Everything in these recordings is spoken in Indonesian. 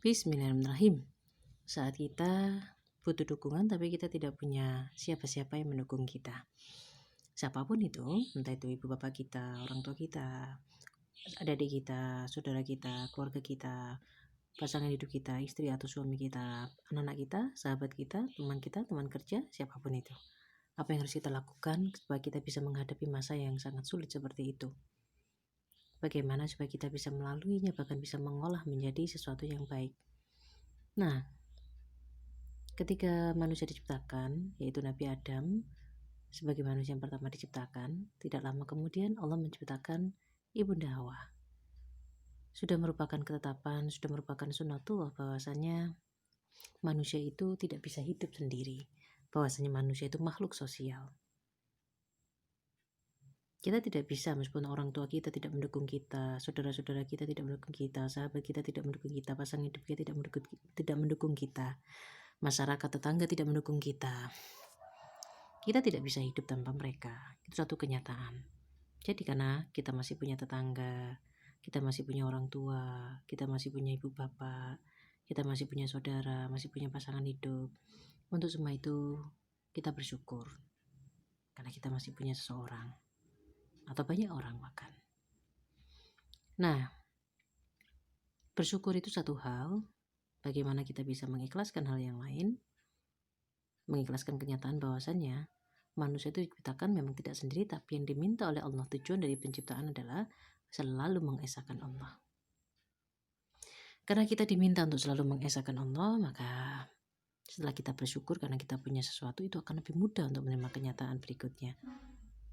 Bismillahirrahmanirrahim. Saat kita butuh dukungan tapi kita tidak punya siapa-siapa yang mendukung kita. Siapapun itu, entah itu ibu bapak kita, orang tua kita, adik kita, saudara kita, keluarga kita, pasangan hidup kita, istri atau suami kita, anak-anak kita, sahabat kita, teman kerja, siapapun itu. Apa yang harus kita lakukan supaya kita bisa menghadapi masa yang sangat sulit seperti itu? Bagaimana supaya kita bisa melaluinya, bahkan bisa mengolah menjadi sesuatu yang baik. Nah, ketika manusia diciptakan, yaitu Nabi Adam, sebagai manusia yang pertama diciptakan, tidak lama kemudian Allah menciptakan Ibunda Hawa. Sudah merupakan ketetapan, sudah merupakan sunnatullah bahwasanya manusia itu tidak bisa hidup sendiri, bahwasanya manusia itu makhluk sosial. Kita tidak bisa, meskipun orang tua kita tidak mendukung kita, saudara-saudara kita tidak mendukung kita, sahabat kita tidak mendukung kita, pasangan hidup kita tidak mendukung kita, masyarakat tetangga tidak mendukung kita. Kita tidak bisa hidup tanpa mereka. Itu satu kenyataan. Jadi karena kita masih punya tetangga, kita masih punya orang tua, kita masih punya ibu bapak, kita masih punya saudara, masih punya pasangan hidup. Untuk semua itu kita bersyukur. Karena kita masih punya seseorang. Atau banyak orang bahkan. Nah, bersyukur itu satu hal. Bagaimana kita bisa mengikhlaskan hal yang lain. Mengikhlaskan kenyataan bahwasannya manusia itu diciptakan memang tidak sendiri, tapi yang diminta oleh Allah, tujuan dari penciptaan adalah selalu mengesahkan Allah. Karena kita diminta untuk selalu mengesahkan Allah, maka setelah kita bersyukur karena kita punya sesuatu, itu akan lebih mudah untuk menerima kenyataan berikutnya.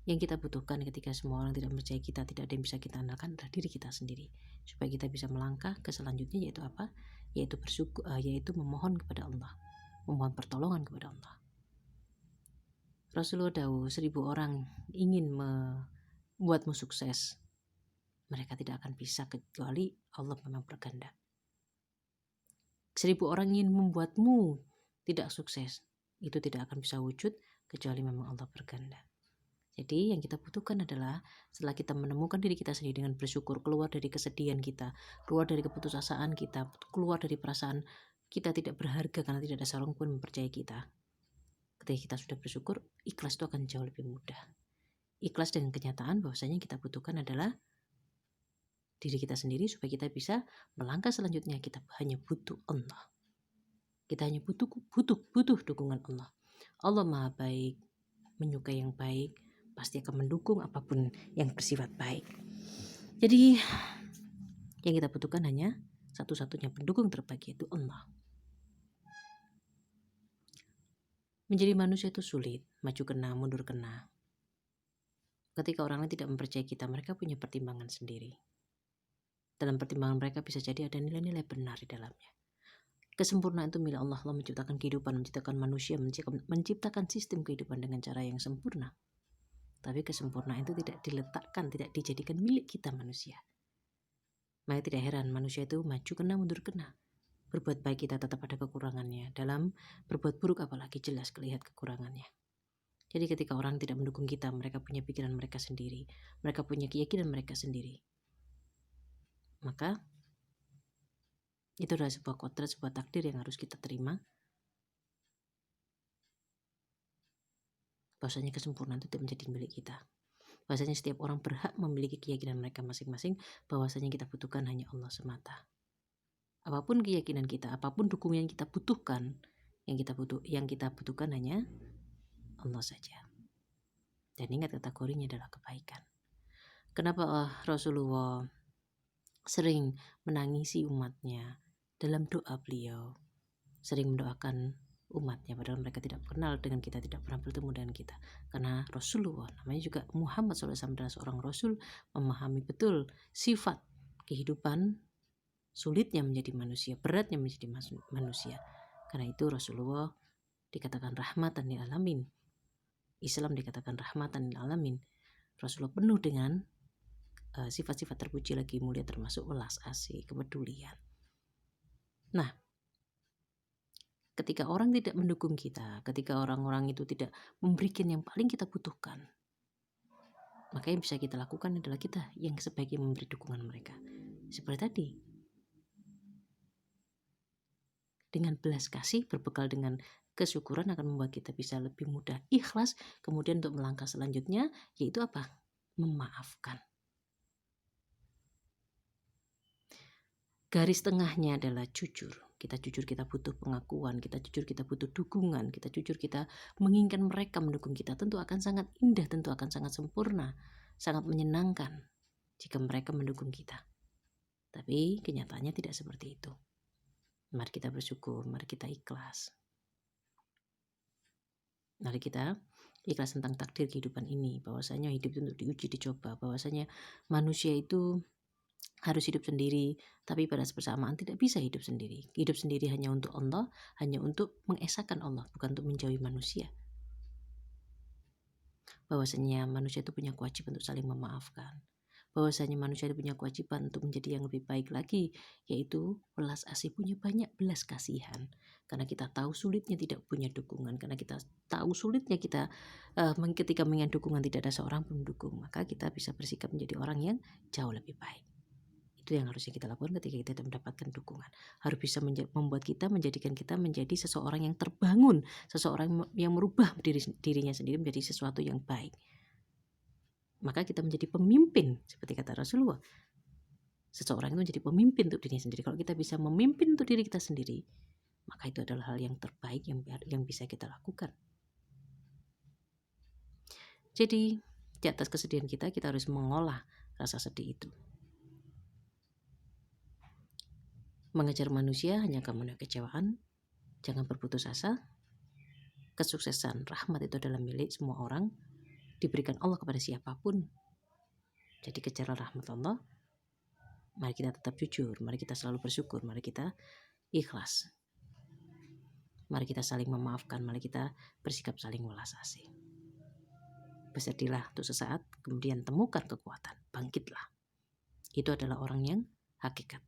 Yang kita butuhkan ketika semua orang tidak percaya kita, tidak ada yang bisa kita andalkan, adalah diri kita sendiri. Supaya kita bisa melangkah ke selanjutnya, yaitu apa? Yaitu bersyukur, yaitu memohon kepada Allah, memohon pertolongan kepada Allah. Rasulullah dawuh, 1000 orang ingin membuatmu sukses, mereka tidak akan bisa kecuali Allah memang berkehendak. 1000 orang ingin membuatmu tidak sukses, itu tidak akan bisa wujud kecuali memang Allah berkehendak. Jadi yang kita butuhkan adalah setelah kita menemukan diri kita sendiri dengan bersyukur, keluar dari kesedihan kita, keluar dari keputusasaan kita, keluar dari perasaan kita tidak berharga karena tidak ada seorang pun mempercayai kita. Ketika kita sudah bersyukur, ikhlas itu akan jauh lebih mudah. Ikhlas dengan kenyataan bahwasanya yang kita butuhkan adalah diri kita sendiri supaya kita bisa melangkah selanjutnya. Kita hanya butuh Allah. Kita hanya butuh dukungan Allah. Allah Maha baik, menyukai yang baik, pasti akan mendukung apapun yang bersifat baik. Jadi yang kita butuhkan hanya satu-satunya pendukung terbaik, yaitu Allah. Menjadi manusia itu sulit, maju kena, mundur kena. Ketika orang lain tidak mempercayai kita, mereka punya pertimbangan sendiri. Dalam pertimbangan mereka bisa jadi ada nilai-nilai benar di dalamnya. Kesempurnaan itu milik Allah. Allah menciptakan kehidupan, menciptakan manusia, menciptakan sistem kehidupan dengan cara yang sempurna. Tapi kesempurnaan itu tidak diletakkan, tidak dijadikan milik kita manusia. Maka tidak heran manusia itu maju kena, mundur kena. Berbuat baik kita tetap ada kekurangannya. Dalam berbuat buruk apalagi jelas kelihatan kekurangannya. Jadi ketika orang tidak mendukung kita, mereka punya pikiran mereka sendiri. Mereka punya keyakinan mereka sendiri. Maka itu adalah sebuah kodrat, sebuah takdir yang harus kita terima. Bahwasanya kesempurnaan itu tidak menjadi milik kita. Bahwasanya setiap orang berhak memiliki keyakinan mereka masing-masing. Bahwasanya kita butuhkan hanya Allah semata. Apapun keyakinan kita, apapun dukungan yang kita butuhkan, yang kita butuhkan hanya Allah saja. Dan ingat kategorinya adalah kebaikan. Kenapa Rasulullah sering menangisi umatnya dalam doa beliau, sering mendoakan umatnya padahal mereka tidak kenal dengan kita, tidak pernah bertemu dengan kita. Karena Rasulullah, namanya juga Muhammad SAW, adalah seorang Rasul, memahami betul sifat kehidupan, sulitnya menjadi manusia, beratnya menjadi manusia. Karena itu Rasulullah dikatakan rahmatan lil alamin. Islam dikatakan rahmatan lil alamin. Rasulullah penuh dengan sifat-sifat terpuji lagi mulia, termasuk welas asih, kepedulian. Nah, ketika orang tidak mendukung kita, ketika orang-orang itu tidak memberikan yang paling kita butuhkan, maka yang bisa kita lakukan adalah kita yang sebaiknya memberi dukungan mereka. Seperti tadi, dengan belas kasih, berbekal dengan kesyukuran akan membuat kita bisa lebih mudah ikhlas. Kemudian untuk melangkah selanjutnya, yaitu apa? Memaafkan. Garis tengahnya adalah jujur. Kita jujur, kita butuh pengakuan, kita jujur, kita butuh dukungan, kita jujur, kita menginginkan mereka mendukung kita. Tentu akan sangat indah, tentu akan sangat sempurna, sangat menyenangkan jika mereka mendukung kita. Tapi kenyataannya tidak seperti itu. Mari kita bersyukur, mari kita ikhlas. Mari kita ikhlas tentang takdir kehidupan ini, bahwasanya hidup itu untuk diuji, dicoba, bahwasanya manusia itu harus hidup sendiri, tapi pada bersamaan tidak bisa hidup sendiri. Hidup sendiri hanya untuk Allah, hanya untuk mengesahkan Allah, bukan untuk menjauhi manusia. Bahwasanya manusia itu punya kewajiban untuk saling memaafkan. Bahwasanya manusia itu punya kewajiban untuk menjadi yang lebih baik lagi, yaitu belas asih, punya banyak belas kasihan. Karena kita tahu sulitnya tidak punya dukungan, karena kita tahu sulitnya kita ketika mengingat dukungan tidak ada seorang pun mendukung, maka kita bisa bersikap menjadi orang yang jauh lebih baik. Itu yang harusnya kita lakukan ketika kita tidak mendapatkan dukungan. Harus bisa membuat kita, menjadikan kita menjadi seseorang yang terbangun, seseorang yang merubah dirinya sendiri menjadi sesuatu yang baik. Maka kita menjadi pemimpin, seperti kata Rasulullah. Seseorang itu menjadi pemimpin untuk dirinya sendiri. Kalau kita bisa memimpin untuk diri kita sendiri, maka itu adalah hal yang terbaik yang bisa kita lakukan. Jadi, di atas kesedihan kita harus mengolah rasa sedih itu. Mengejar manusia hanya akan menuai kecewaan. Jangan berputus asa. Kesuksesan, rahmat itu adalah milik semua orang. Diberikan Allah kepada siapapun. Jadi kejarlah rahmat Allah. Mari kita tetap jujur. Mari kita selalu bersyukur. Mari kita ikhlas. Mari kita saling memaafkan. Mari kita bersikap saling welas asih. Bersedihlah untuk sesaat. Kemudian temukan kekuatan. Bangkitlah. Itu adalah orang yang hakikat.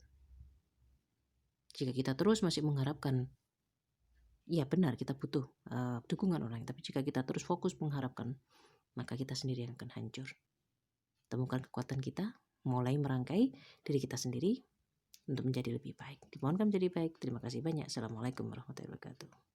Jika kita terus masih mengharapkan, ya benar kita butuh dukungan orang, tapi jika kita terus fokus mengharapkan, maka kita sendiri yang akan hancur. Temukan kekuatan kita, mulai merangkai diri kita sendiri untuk menjadi lebih baik. Dimohonkan menjadi baik. Terima kasih banyak. Assalamualaikum warahmatullahi wabarakatuh.